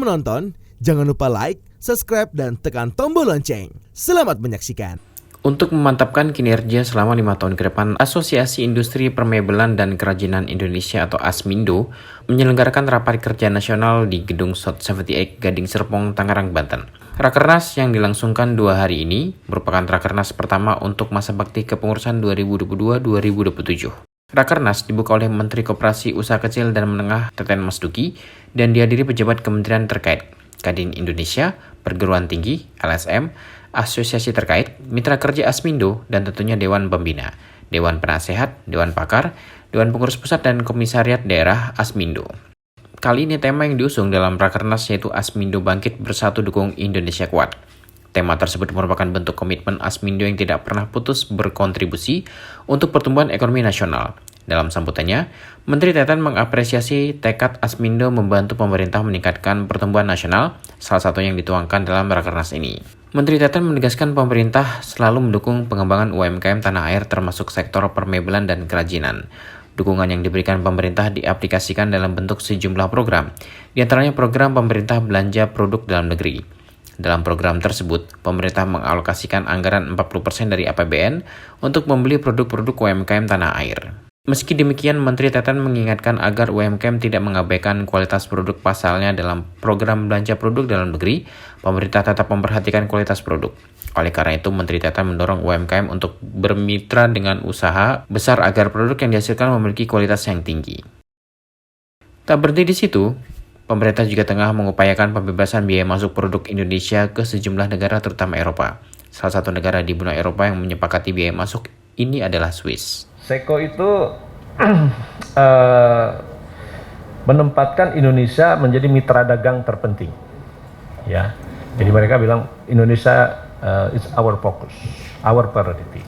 menonton, jangan lupa like, subscribe, dan tekan tombol lonceng. Selamat menyaksikan. Untuk memantapkan kinerja selama 5 tahun ke depan, Asosiasi Industri Permebelan dan Kerajinan Indonesia atau ASMINDO menyelenggarakan rapat kerja nasional di Gedung South 78 Gading Serpong, Tangerang, Banten. Rakernas yang dilangsungkan 2 hari ini merupakan Rakernas pertama untuk masa bakti kepengurusan 2022-2027. Rakernas dibuka oleh Menteri Koperasi Usaha Kecil dan Menengah Teten Mas Duki dan dihadiri pejabat kementerian terkait, Kadin Indonesia, perguruan tinggi, LSM, asosiasi terkait, mitra kerja ASMINDO, dan tentunya Dewan Pembina, Dewan Penasehat, Dewan Pakar, Dewan Pengurus Pusat, dan Komisariat Daerah ASMINDO. Kali ini tema yang diusung dalam Rakernas yaitu ASMINDO Bangkit Bersatu Dukung Indonesia Kuat. Tema tersebut merupakan bentuk komitmen ASMINDO yang tidak pernah putus berkontribusi untuk pertumbuhan ekonomi nasional. Dalam sambutannya, Menteri Teten mengapresiasi tekad ASMINDO membantu pemerintah meningkatkan pertumbuhan nasional, salah satu yang dituangkan dalam Rakernas ini. Menteri Teten menegaskan pemerintah selalu mendukung pengembangan UMKM tanah air termasuk sektor permebelan dan kerajinan. Dukungan yang diberikan pemerintah diaplikasikan dalam bentuk sejumlah program, di antaranya program pemerintah belanja produk dalam negeri. Dalam program tersebut, pemerintah mengalokasikan anggaran 40% dari APBN untuk membeli produk-produk UMKM tanah air. Meski demikian, Menteri Teten mengingatkan agar UMKM tidak mengabaikan kualitas produk pasalnya dalam program belanja produk dalam negeri, pemerintah tetap memperhatikan kualitas produk. Oleh karena itu, Menteri Teten mendorong UMKM untuk bermitra dengan usaha besar agar produk yang dihasilkan memiliki kualitas yang tinggi. Tak berhenti di situ, pemerintah juga tengah mengupayakan pembebasan biaya masuk produk Indonesia ke sejumlah negara terutama Eropa. Salah satu negara di benua Eropa yang menyepakati biaya masuk ini adalah Swiss. SECO itu menempatkan Indonesia menjadi mitra dagang terpenting. Ya, jadi mereka bilang Indonesia is our focus, our priority.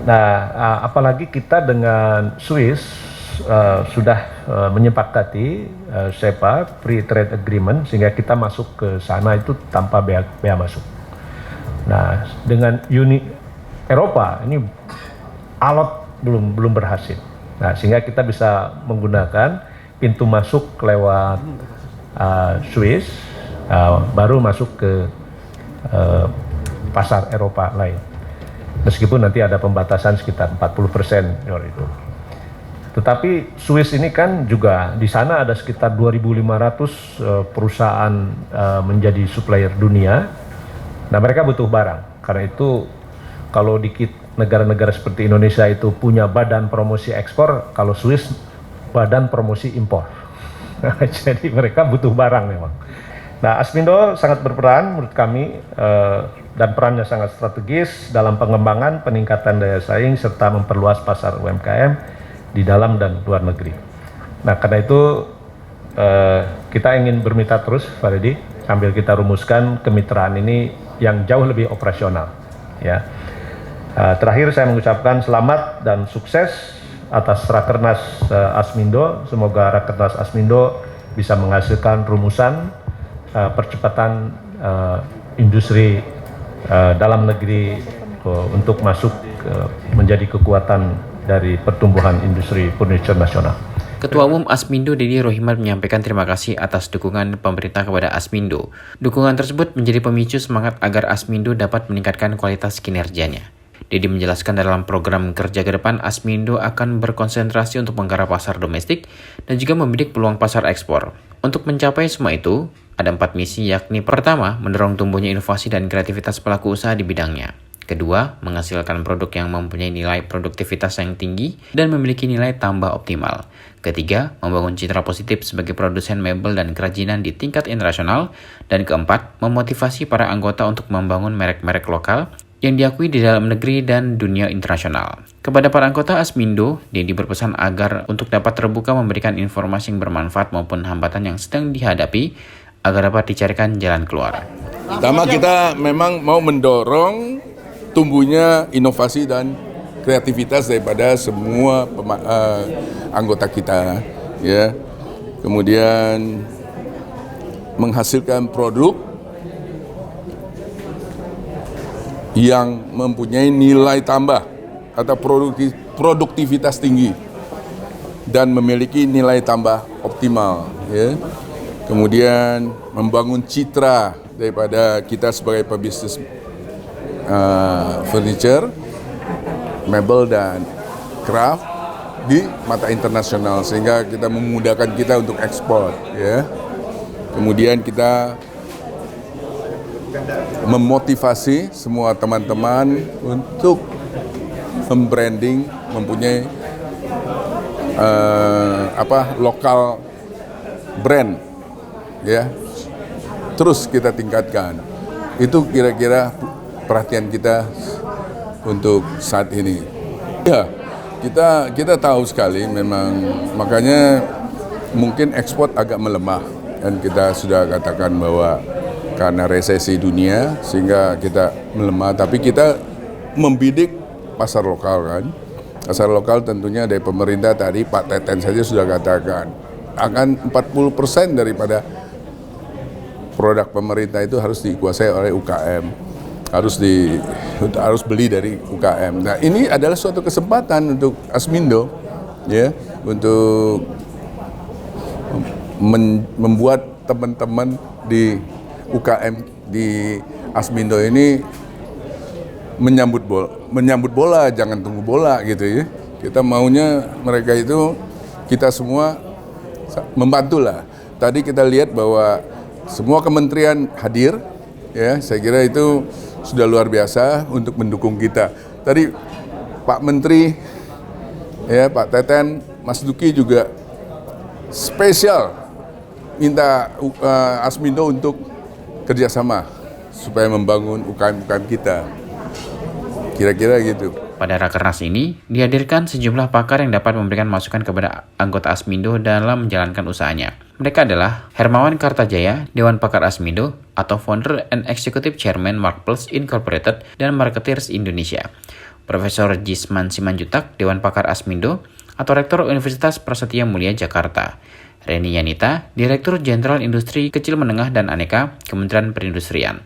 Nah, apalagi kita dengan Swiss sudah menyepakati SEPA Free Trade Agreement sehingga kita masuk ke sana itu tanpa bea masuk. Nah, dengan Uni Eropa ini alot belum berhasil. Nah, sehingga kita bisa menggunakan pintu masuk lewat Swiss, baru masuk ke pasar Eropa lain. Meskipun nanti ada pembatasan sekitar 40% itu. Tetapi Swiss ini kan juga di sana ada sekitar 2.500 perusahaan menjadi supplier dunia. Nah, mereka butuh barang. Karena itu kalau dikit negara-negara seperti Indonesia itu punya badan promosi ekspor, kalau Swiss badan promosi impor. Jadi mereka butuh barang memang. Nah, ASMINDO sangat berperan menurut kami dan perannya sangat strategis dalam pengembangan, peningkatan daya saing serta memperluas pasar UMKM di dalam dan luar negeri. Nah, karena itu kita ingin bermitra terus, Pak Redi, sambil kita rumuskan kemitraan ini yang jauh lebih operasional. Ya. Terakhir saya mengucapkan selamat dan sukses atas Rakernas ASMINDO. Semoga Rakernas ASMINDO bisa menghasilkan rumusan percepatan industri dalam negeri untuk masuk menjadi kekuatan dari pertumbuhan industri furniture nasional. Ketua Umum ASMINDO Dedi Rohimat menyampaikan terima kasih atas dukungan pemerintah kepada ASMINDO. Dukungan tersebut menjadi pemicu semangat agar ASMINDO dapat meningkatkan kualitas kinerjanya. Dedi menjelaskan dalam program kerja ke depan, ASMINDO akan berkonsentrasi untuk menggarap pasar domestik dan juga membidik peluang pasar ekspor. Untuk mencapai semua itu, ada 4 misi, yakni pertama, mendorong tumbuhnya inovasi dan kreativitas pelaku usaha di bidangnya. Kedua, menghasilkan produk yang mempunyai nilai produktivitas yang tinggi dan memiliki nilai tambah optimal. Ketiga, membangun citra positif sebagai produsen mebel dan kerajinan di tingkat internasional. Dan keempat, memotivasi para anggota untuk membangun merek-merek lokal yang diakui di dalam negeri dan dunia internasional. Kepada para anggota ASMINDO, Dedi berpesan agar untuk dapat terbuka memberikan informasi yang bermanfaat maupun hambatan yang sedang dihadapi agar dapat dicarikan jalan keluar. Pertama, kita memang mau mendorong tumbuhnya inovasi dan kreativitas daripada semua anggota kita, ya. Kemudian menghasilkan produk yang mempunyai nilai tambah atau produktivitas tinggi dan memiliki nilai tambah optimal, ya. kemudian membangun citra daripada kita sebagai pebisnis furniture, mebel dan craft di mata internasional sehingga kita memudahkan kita untuk ekspor, ya. Kemudian kita memotivasi semua teman-teman untuk membranding, mempunyai lokal brand, ya. Terus kita tingkatkan. Itu kira-kira perhatian kita untuk saat ini. Ya, kita tahu sekali memang, makanya mungkin ekspor agak melemah dan kita sudah katakan bahwa karena resesi dunia sehingga kita melemah, tapi kita membidik pasar lokal kan. Pasar lokal tentunya dari pemerintah tadi Pak Teten saja sudah katakan akan 40% daripada produk pemerintah itu harus dikuasai oleh UKM, harus beli dari UKM. Nah, ini adalah suatu kesempatan untuk Asmindo, ya, untuk membuat teman-teman di UKM di Asmindo ini menyambut bola, jangan tunggu bola gitu ya. Kita maunya mereka itu, kita semua membantulah. Tadi kita lihat bahwa semua kementerian hadir, ya, saya kira itu sudah luar biasa untuk mendukung kita. Tadi Pak Menteri, ya, Pak Teten, Mas Duki juga spesial minta Asmindo untuk kerjasama supaya membangun UKM-UKM kita. Kira-kira gitu. Pada Rakernas ini, dihadirkan sejumlah pakar yang dapat memberikan masukan kepada anggota Asmindo dalam menjalankan usahanya. Mereka adalah Hermawan Kartajaya, Dewan Pakar Asmindo, atau Founder and Executive Chairman Markplex Incorporated dan Marketeers Indonesia. Profesor Jisman Simanjutak, Dewan Pakar Asmindo, atau Rektor Universitas Prasetya Mulia Jakarta. Reni Yanita, Direktur Jenderal Industri Kecil Menengah dan Aneka, Kementerian Perindustrian.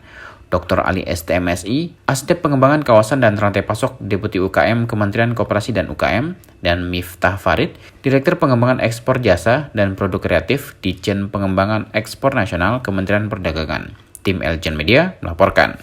Dr. Ali STMSI, Asdep Pengembangan Kawasan dan Rantai Pasok Deputi UKM Kementerian Koperasi dan UKM, dan Miftah Farid, Direktur Pengembangan Ekspor Jasa dan Produk Kreatif Ditjen Pengembangan Ekspor Nasional Kementerian Perdagangan. Tim Eljan Media melaporkan.